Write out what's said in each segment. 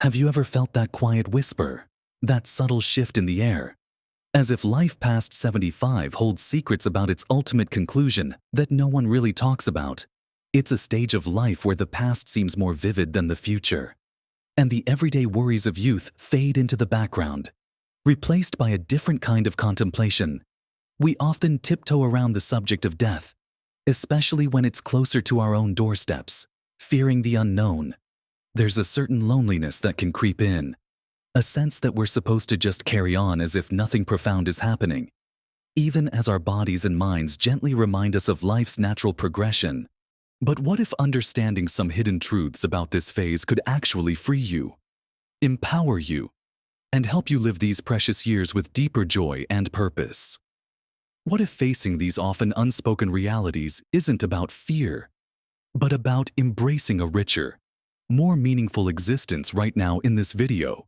Have you ever felt that quiet whisper, that subtle shift in the air? As if life past 75 holds secrets about its ultimate conclusion that no one really talks about. It's a stage of life where the past seems more vivid than the future, and the everyday worries of youth fade into the background, replaced by a different kind of contemplation. We often tiptoe around the subject of death, especially when it's closer to our own doorsteps, fearing the unknown. There's a certain loneliness that can creep in, a sense that we're supposed to just carry on as if nothing profound is happening, even as our bodies and minds gently remind us of life's natural progression. But what if understanding some hidden truths about this phase could actually free you, empower you, and help you live these precious years with deeper joy and purpose? What if facing these often unspoken realities isn't about fear, but about embracing a richer, more meaningful existence? Right now in this video,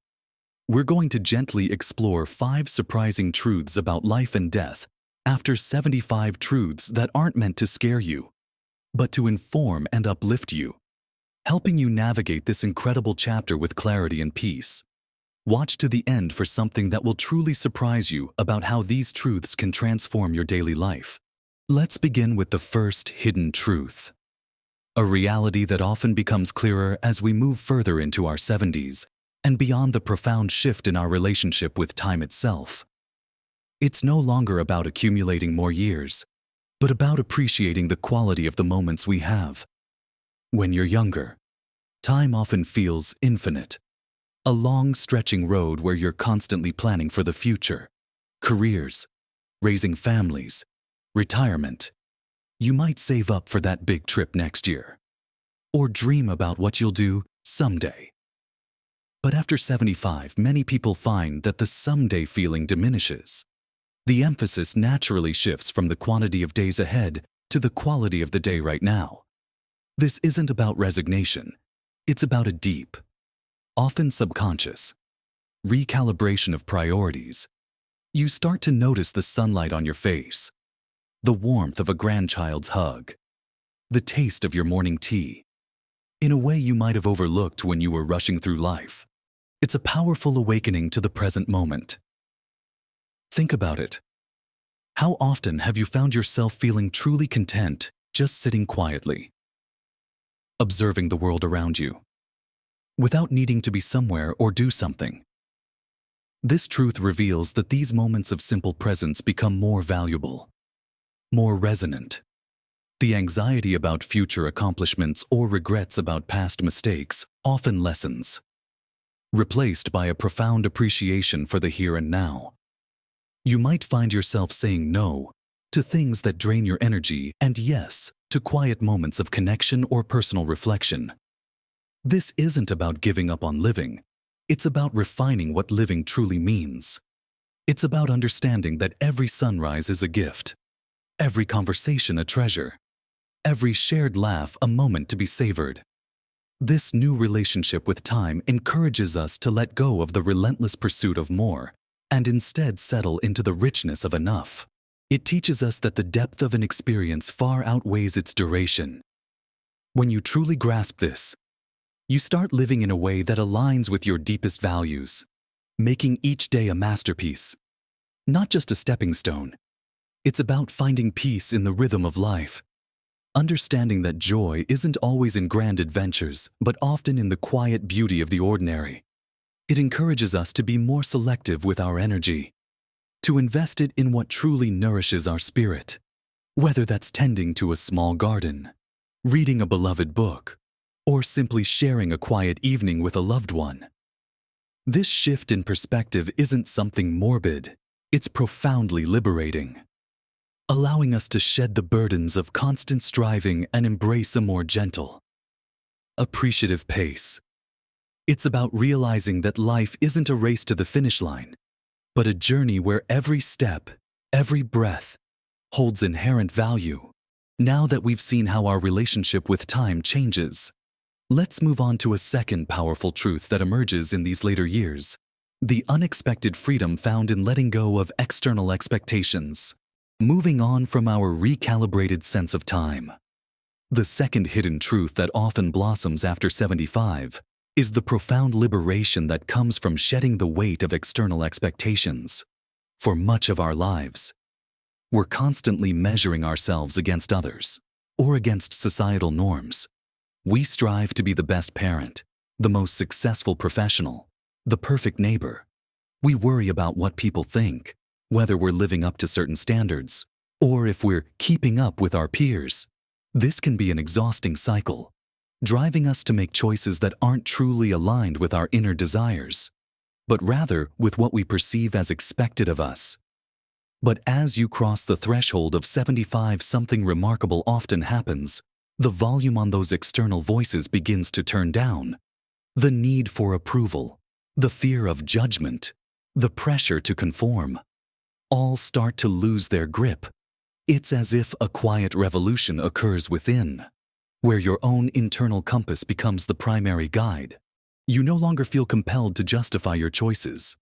we're going to gently explore 5 surprising truths about life and death after 75, truths that aren't meant to scare you, but to inform and uplift you, helping you navigate this incredible chapter with clarity and peace. Watch to the end for something that will truly surprise you about how these truths can transform your daily life. Let's begin with the first hidden truth, a reality that often becomes clearer as we move further into our 70s and beyond the profound shift in our relationship with time itself. It's no longer about accumulating more years, but about appreciating the quality of the moments we have. When you're younger, time often feels infinite, a long stretching road where you're constantly planning for the future, careers, raising families, retirement. You might save up for that big trip next year, or dream about what you'll do someday. But after 75, many people find that the someday feeling diminishes. The emphasis naturally shifts from the quantity of days ahead to the quality of the day right now. This isn't about resignation. It's about a deep, often subconscious, recalibration of priorities. You start to notice the sunlight on your face, the warmth of a grandchild's hug, the taste of your morning tea, in a way you might have overlooked when you were rushing through life. It's a powerful awakening to the present moment. Think about it. How often have you found yourself feeling truly content just sitting quietly, observing the world around you, without needing to be somewhere or do something? This truth reveals that these moments of simple presence become more valuable, more resonant. The anxiety about future accomplishments or regrets about past mistakes often lessens, replaced by a profound appreciation for the here and now. You might find yourself saying no to things that drain your energy and yes to quiet moments of connection or personal reflection. This isn't about giving up on living. It's about refining what living truly means. It's about understanding that every sunrise is a gift, every conversation a treasure, every shared laugh a moment to be savored. This new relationship with time encourages us to let go of the relentless pursuit of more and instead settle into the richness of enough. It teaches us that the depth of an experience far outweighs its duration. When you truly grasp this, you start living in a way that aligns with your deepest values, making each day a masterpiece, not just a stepping stone. It's about finding peace in the rhythm of life, understanding that joy isn't always in grand adventures, but often in the quiet beauty of the ordinary. It encourages us to be more selective with our energy, to invest it in what truly nourishes our spirit, whether that's tending to a small garden, reading a beloved book, or simply sharing a quiet evening with a loved one. This shift in perspective isn't something morbid, it's profoundly liberating, allowing us to shed the burdens of constant striving and embrace a more gentle, appreciative pace. It's about realizing that life isn't a race to the finish line, but a journey where every step, every breath, holds inherent value. Now that we've seen how our relationship with time changes, let's move on to a second powerful truth that emerges in these later years: the unexpected freedom found in letting go of external expectations, moving on from our recalibrated sense of time. The second hidden truth that often blossoms after 75 is the profound liberation that comes from shedding the weight of external expectations. For much of our lives, we're constantly measuring ourselves against others or against societal norms. We strive to be the best parent, the most successful professional, the perfect neighbor. We worry about what people think, whether we're living up to certain standards, or if we're keeping up with our peers. This can be an exhausting cycle, driving us to make choices that aren't truly aligned with our inner desires, but rather with what we perceive as expected of us. But as you cross the threshold of 75, something remarkable often happens. The volume on those external voices begins to turn down. The need for approval, the fear of judgment, the pressure to conform, all start to lose their grip. It's as if a quiet revolution occurs within, where your own internal compass becomes the primary guide. You no longer feel compelled to justify your choices,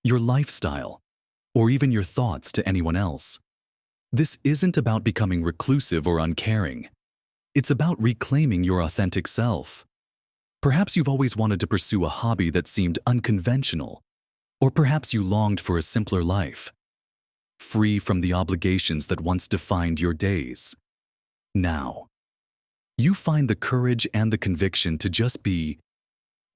your lifestyle, or even your thoughts to anyone else. This isn't about becoming reclusive or uncaring. It's about reclaiming your authentic self. Perhaps you've always wanted to pursue a hobby that seemed unconventional, or perhaps you longed for a simpler life, free from the obligations that once defined your days. Now, you find the courage and the conviction to just be.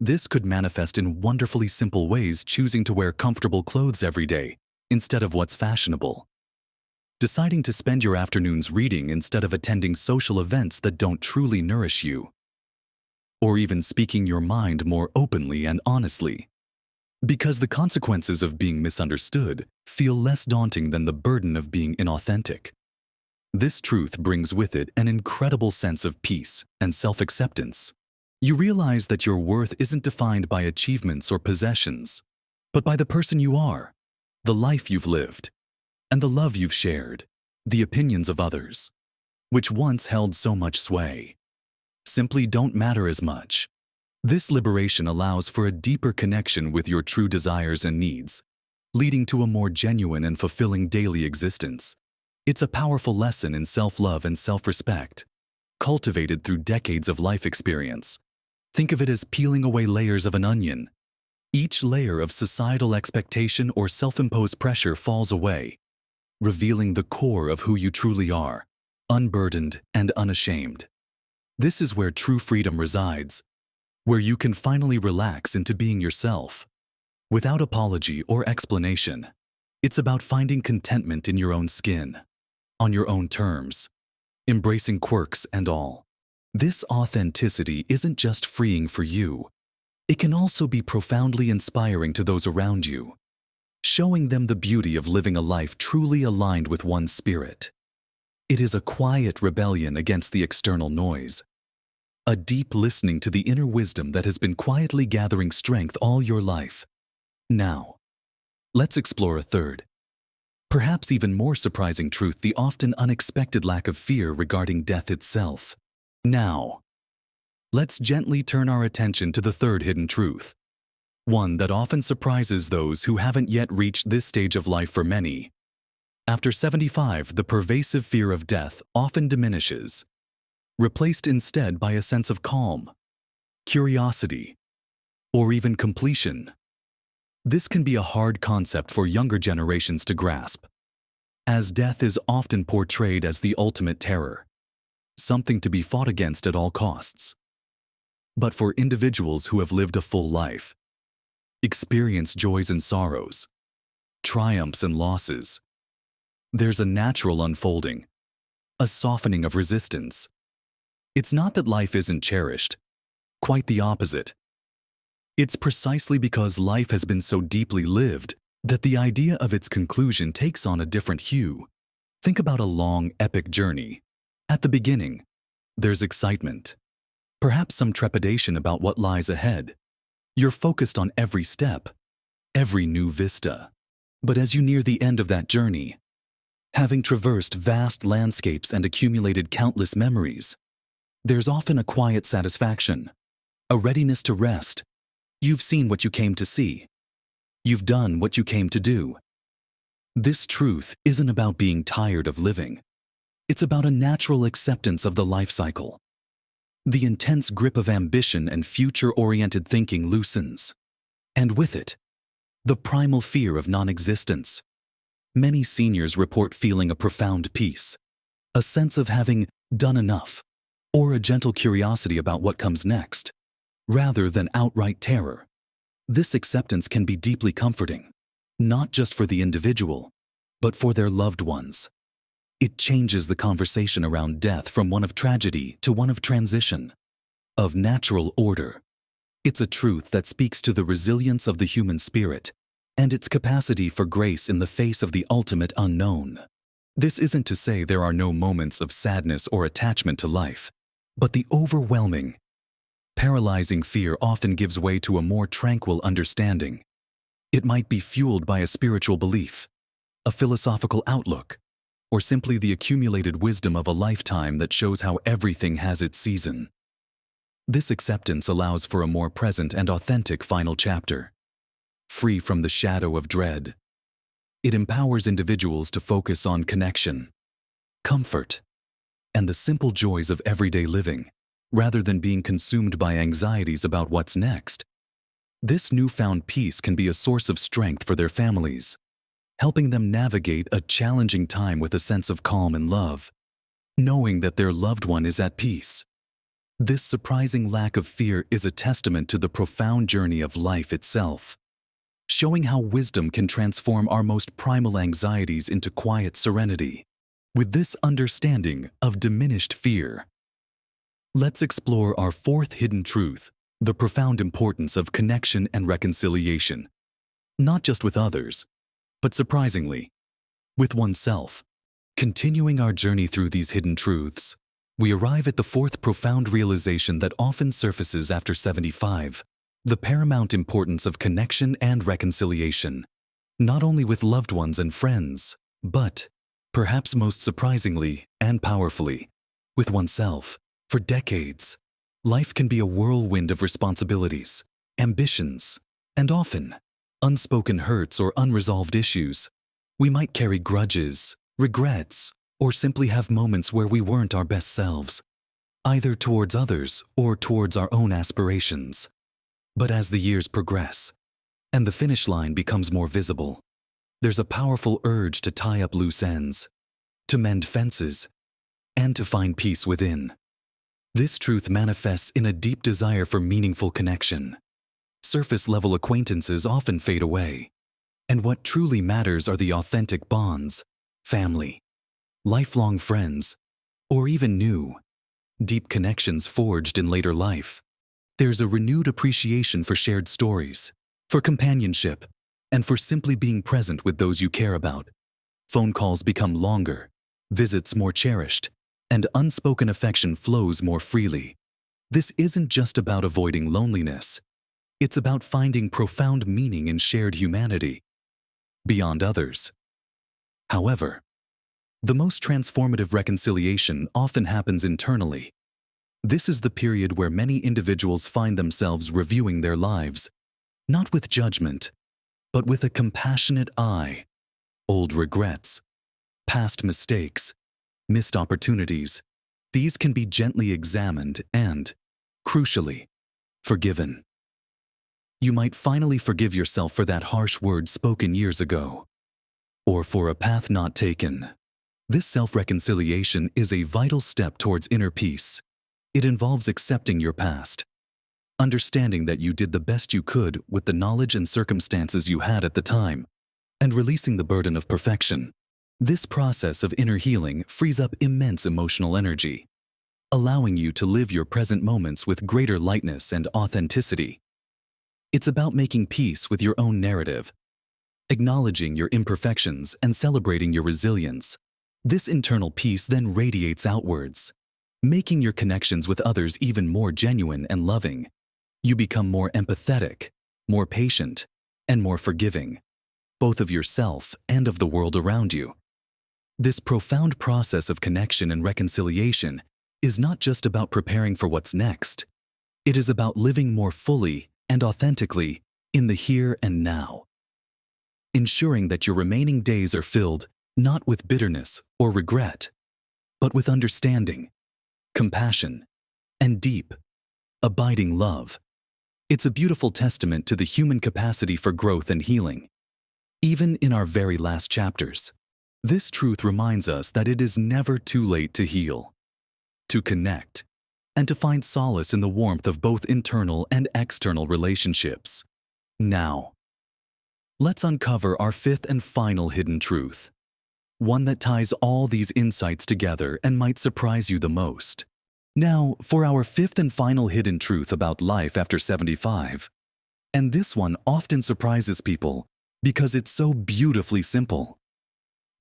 This could manifest in wonderfully simple ways, choosing to wear comfortable clothes every day instead of what's fashionable, deciding to spend your afternoons reading instead of attending social events that don't truly nourish you, or even speaking your mind more openly and honestly, because the consequences of being misunderstood feel less daunting than the burden of being inauthentic. This truth brings with it an incredible sense of peace and self-acceptance. You realize that your worth isn't defined by achievements or possessions, but by the person you are, the life you've lived, and the love you've shared. The opinions of others, which once held so much sway, simply don't matter as much. This liberation allows for a deeper connection with your true desires and needs, leading to a more genuine and fulfilling daily existence. It's a powerful lesson in self-love and self-respect, cultivated through decades of life experience. Think of it as peeling away layers of an onion. Each layer of societal expectation or self-imposed pressure falls away, revealing the core of who you truly are, unburdened and unashamed. This is where true freedom resides, where you can finally relax into being yourself, without apology or explanation. It's about finding contentment in your own skin, on your own terms, embracing quirks and all. This authenticity isn't just freeing for you. It can also be profoundly inspiring to those around you, showing them the beauty of living a life truly aligned with one's spirit. It is a quiet rebellion against the external noise, a deep listening to the inner wisdom that has been quietly gathering strength all your life. Now, let's explore a third, perhaps even more surprising truth: the often unexpected lack of fear regarding death itself. Now, let's gently turn our attention to the third hidden truth, one that often surprises those who haven't yet reached this stage of life. For many, after 75, the pervasive fear of death often diminishes, replaced instead by a sense of calm, curiosity, or even completion. This can be a hard concept for younger generations to grasp, as death is often portrayed as the ultimate terror, something to be fought against at all costs. But for individuals who have lived a full life, experienced joys and sorrows, triumphs and losses, there's a natural unfolding, a softening of resistance. It's not that life isn't cherished, quite the opposite. It's precisely because life has been so deeply lived that the idea of its conclusion takes on a different hue. Think about a long, epic journey. At the beginning, there's excitement, perhaps some trepidation about what lies ahead. You're focused on every step, every new vista. But as you near the end of that journey, having traversed vast landscapes and accumulated countless memories, there's often a quiet satisfaction, a readiness to rest. You've seen what you came to see. You've done what you came to do. This truth isn't about being tired of living. It's about a natural acceptance of the life cycle. The intense grip of ambition and future-oriented thinking loosens. And with it, the primal fear of non-existence. Many seniors report feeling a profound peace, a sense of having done enough, or a gentle curiosity about what comes next, rather than outright terror. This acceptance can be deeply comforting, not just for the individual, but for their loved ones. It changes the conversation around death from one of tragedy to one of transition, of natural order. It's a truth that speaks to the resilience of the human spirit and its capacity for grace in the face of the ultimate unknown. This isn't to say there are no moments of sadness or attachment to life, but the overwhelming, paralyzing fear often gives way to a more tranquil understanding. It might be fueled by a spiritual belief, a philosophical outlook, or simply the accumulated wisdom of a lifetime that shows how everything has its season. This acceptance allows for a more present and authentic final chapter, free from the shadow of dread. It empowers individuals to focus on connection, comfort, and the simple joys of everyday living, rather than being consumed by anxieties about what's next. This newfound peace can be a source of strength for their families, helping them navigate a challenging time with a sense of calm and love, knowing that their loved one is at peace. This surprising lack of fear is a testament to the profound journey of life itself, showing how wisdom can transform our most primal anxieties into quiet serenity. With this understanding of diminished fear, let's explore our fourth hidden truth, the profound importance of connection and reconciliation, not just with others, but surprisingly, with oneself. Continuing our journey through these hidden truths, we arrive at the fourth profound realization that often surfaces after 75, the paramount importance of connection and reconciliation, not only with loved ones and friends, but, perhaps most surprisingly and powerfully, with oneself. For decades, life can be a whirlwind of responsibilities, ambitions, and often, unspoken hurts or unresolved issues. We might carry grudges, regrets, or simply have moments where we weren't our best selves, either towards others or towards our own aspirations. But as the years progress, and the finish line becomes more visible, there's a powerful urge to tie up loose ends, to mend fences, and to find peace within. This truth manifests in a deep desire for meaningful connection. Surface-level acquaintances often fade away, and what truly matters are the authentic bonds, family, lifelong friends, or even new, deep connections forged in later life. There's a renewed appreciation for shared stories, for companionship, and for simply being present with those you care about. Phone calls become longer, visits more cherished, and unspoken affection flows more freely. This isn't just about avoiding loneliness. It's about finding profound meaning in shared humanity, beyond others. However, the most transformative reconciliation often happens internally. This is the period where many individuals find themselves reviewing their lives, not with judgment, but with a compassionate eye. Old regrets, past mistakes, missed opportunities, these can be gently examined and, crucially, forgiven. You might finally forgive yourself for that harsh word spoken years ago, or for a path not taken. This self-reconciliation is a vital step towards inner peace. It involves accepting your past, understanding that you did the best you could with the knowledge and circumstances you had at the time, and releasing the burden of perfection. This process of inner healing frees up immense emotional energy, allowing you to live your present moments with greater lightness and authenticity. It's about making peace with your own narrative, acknowledging your imperfections and celebrating your resilience. This internal peace then radiates outwards, making your connections with others even more genuine and loving. You become more empathetic, more patient, and more forgiving, both of yourself and of the world around you. This profound process of connection and reconciliation is not just about preparing for what's next. It is about living more fully and authentically in the here and now, ensuring that your remaining days are filled not with bitterness or regret, but with understanding, compassion, and deep, abiding love. It's a beautiful testament to the human capacity for growth and healing. Even in our very last chapters, this truth reminds us that it is never too late to heal, to connect, and to find solace in the warmth of both internal and external relationships. Now, let's uncover our fifth and final hidden truth, one that ties all these insights together and might surprise you the most. Now, for our fifth and final hidden truth about life after 75. And this one often surprises people because it's so beautifully simple.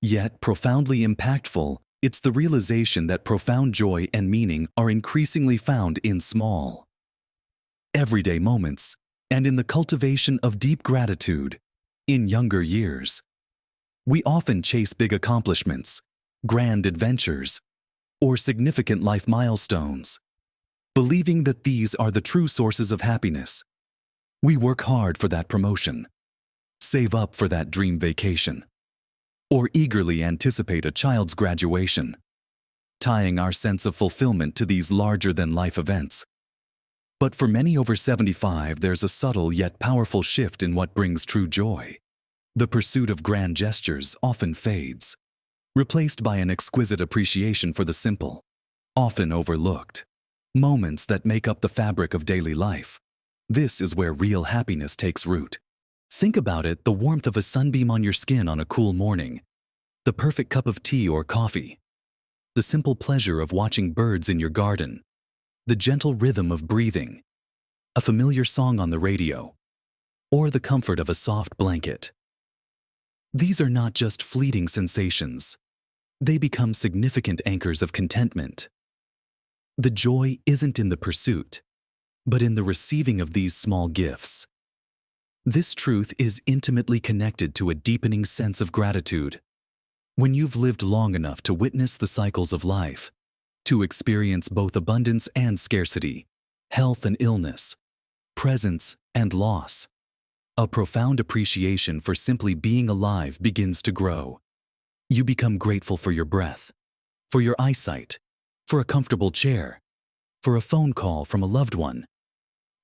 Yet profoundly impactful, it's the realization that profound joy and meaning are increasingly found in small, everyday moments and in the cultivation of deep gratitude. In younger years, we often chase big accomplishments, grand adventures, or significant life milestones, believing that these are the true sources of happiness. We work hard for that promotion, save up for that dream vacation, or eagerly anticipate a child's graduation, tying our sense of fulfillment to these larger-than-life events. But for many over 75, there's a subtle yet powerful shift in what brings true joy. The pursuit of grand gestures often fades, replaced by an exquisite appreciation for the simple, often overlooked, moments that make up the fabric of daily life. This is where real happiness takes root. Think about it: the warmth of a sunbeam on your skin on a cool morning, the perfect cup of tea or coffee, the simple pleasure of watching birds in your garden, the gentle rhythm of breathing, a familiar song on the radio, or the comfort of a soft blanket. These are not just fleeting sensations. They become significant anchors of contentment. The joy isn't in the pursuit, but in the receiving of these small gifts. This truth is intimately connected to a deepening sense of gratitude. When you've lived long enough to witness the cycles of life, to experience both abundance and scarcity, health and illness, presence and loss, a profound appreciation for simply being alive begins to grow. You become grateful for your breath, for your eyesight, for a comfortable chair, for a phone call from a loved one,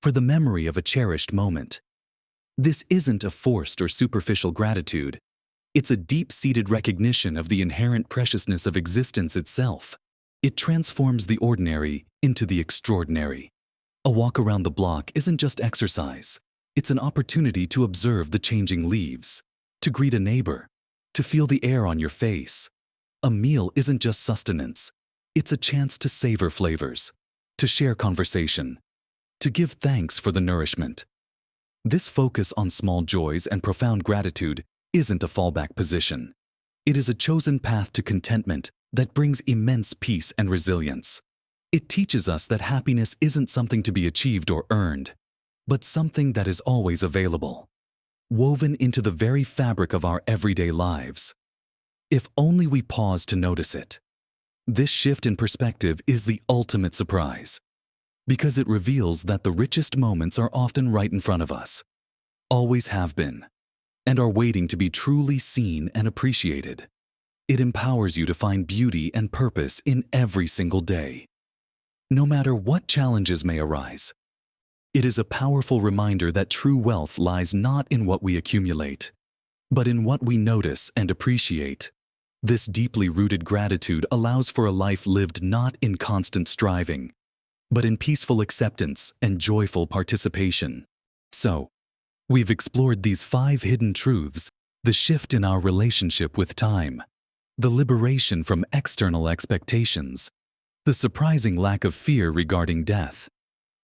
for the memory of a cherished moment. This isn't a forced or superficial gratitude. It's a deep-seated recognition of the inherent preciousness of existence itself. It transforms the ordinary into the extraordinary. A walk around the block isn't just exercise. It's an opportunity to observe the changing leaves, to greet a neighbor, to feel the air on your face. A meal isn't just sustenance. It's a chance to savor flavors, to share conversation, to give thanks for the nourishment. This focus on small joys and profound gratitude isn't a fallback position. It is a chosen path to contentment that brings immense peace and resilience. It teaches us that happiness isn't something to be achieved or earned, but something that is always available, woven into the very fabric of our everyday lives, if only we pause to notice it. This shift in perspective is the ultimate surprise, because it reveals that the richest moments are often right in front of us, always have been, and are waiting to be truly seen and appreciated. It empowers you to find beauty and purpose in every single day, no matter what challenges may arise. It is a powerful reminder that true wealth lies not in what we accumulate, but in what we notice and appreciate. This deeply rooted gratitude allows for a life lived not in constant striving, but in peaceful acceptance and joyful participation. So, we've explored these 5 hidden truths: the shift in our relationship with time, the liberation from external expectations, the surprising lack of fear regarding death,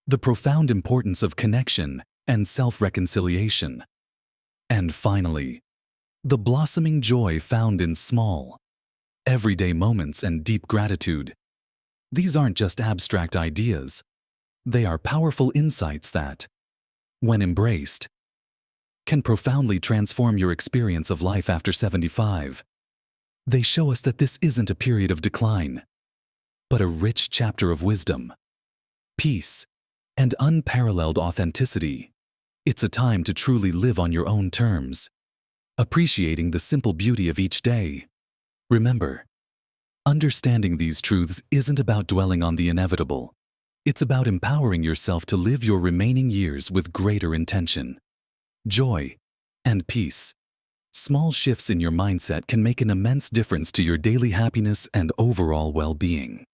the profound importance of connection and self-reconciliation, and finally, the blossoming joy found in small, everyday moments and deep gratitude. These aren't just abstract ideas. They are powerful insights that, when embraced, can profoundly transform your experience of life after 75. They show us that this isn't a period of decline, but a rich chapter of wisdom, peace, and unparalleled authenticity. It's a time to truly live on your own terms, appreciating the simple beauty of each day. Remember, understanding these truths isn't about dwelling on the inevitable. It's about empowering yourself to live your remaining years with greater intention, joy, and peace. Small shifts in your mindset can make an immense difference to your daily happiness and overall well-being.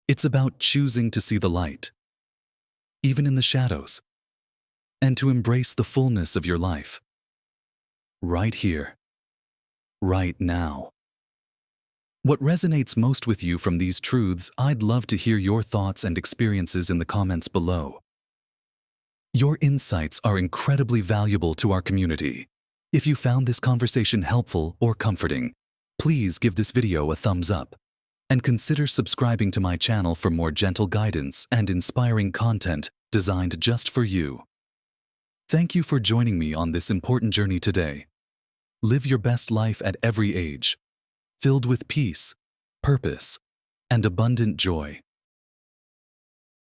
It's about choosing to see the light, even in the shadows, and to embrace the fullness of your life. Right here, right now. What resonates most with you from these truths? I'd love to hear your thoughts and experiences in the comments below. Your insights are incredibly valuable to our community. If you found this conversation helpful or comforting, please give this video a thumbs up and consider subscribing to my channel for more gentle guidance and inspiring content designed just for you. Thank you for joining me on this important journey today. Live your best life at every age, filled with peace, purpose, and abundant joy.